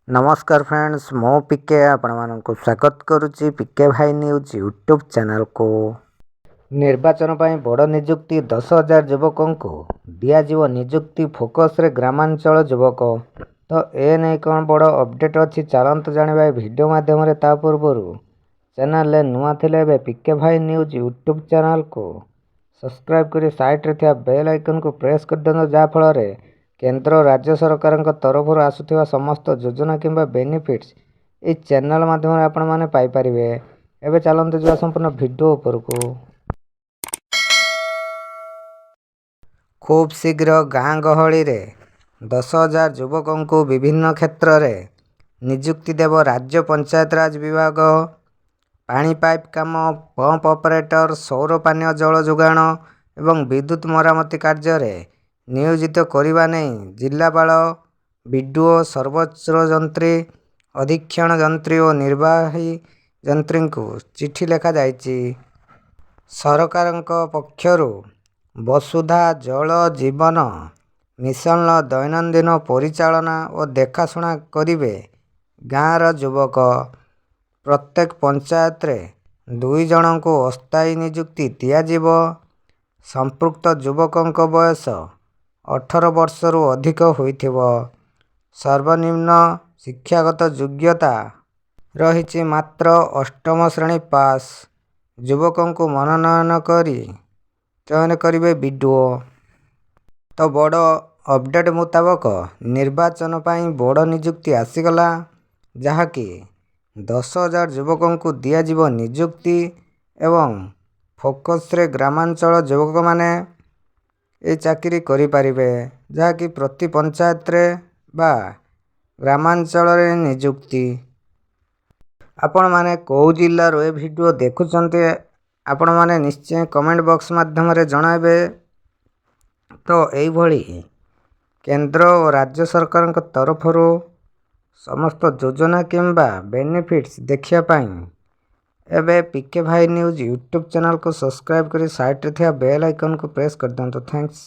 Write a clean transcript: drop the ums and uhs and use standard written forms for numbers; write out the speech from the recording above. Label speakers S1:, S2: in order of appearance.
S1: नमस्कार फ्रेंड्स मो पिके आपको स्वागत करुच्ची पिके भाई न्यूज यूट्यूब चैनल को। निर्वाचन पर बड़ निजुक्ति 10,000 युवकों को दिज्व निजुक्ति फोकस रे ग्रामांचल युवक। तो ए नहीं कौन बड़ अपडेट अच्छी चलत जाना वीडियो माध्यम ता पूर्वर चैनल नुआ थे पिके भाई न्यूज यूट्यूब चैनल को सब्सक्राइब कर साइड रे बेल आइकन को प्रेस कर दिखाँ जहाँफल केंद्र राज्य सरकार तरफ आसुवा समस्त योजना किंबा बेनिफिट्स ये चैनल माध्यम आपण मैंने पाइपर। एवं चलते जा संपूर्ण वीडियो उपर को। खूब शीघ्र गाँ गहली रे 10,000 युवकों को विभिन्न क्षेत्र में निजुक्ति देव राज्य पंचायतराज विभाग। पानी पाइप काम, पंप ऑपरेटर, सौर पानीय जल जोगाण एवं विद्युत मरामती कार्य रे नियोजित करने नहीं जिलापाल, बीडीओ, सर्वोच्च जंत्री, अधीक्षण जंत्री और निर्वाही जंत्री को चिठी लेखा जाइछि। सरकार पक्षर वसुधा जल जीवन मिशन दैनंदिन परिचालना और देखाशुना करिवे गाँवर युवक। प्रत्येक पंचायत रे 2 जन को अस्थायी निजुक्ति दियाजिव। संपृक्त युवकों बयस 18 वर्ष रु अधिक होइथिबो। सर्वनिम्न शिक्षागत योग्यता रही मात्र 8म श्रेणी पास। युवकों को मनोनयन करी चयन करिवे बीडीओ। तो बड़ अपडेट मुताबक निर्वाचन पाई बड़ निजुक्ति आसीगला जहाँकि 10,000 युवकों को दियाजिव निजुक्ति एवं फोकस रे ग्रामांचल युवक माने ये चाकरी करिपारिबे जहाँकि प्रति पंचायत रे बा ग्रामांचल रे निजुक्ति। आपण माने को जिल्ला रो ए वीडियो देखुचंते आपण माने निश्चय कमेंट बॉक्स माध्यम रे जणाइबे। तो एई भली केंद्र और राज्य सरकार तरफ समस्त योजना किंबा बेनिफिट्स देखिया पाई एबे पिके भाई न्यूज यूट्यूब चैनल को सब्सक्राइब कर साइड रे बेल आइकन को प्रेस कर दियंतु। थैंक्स।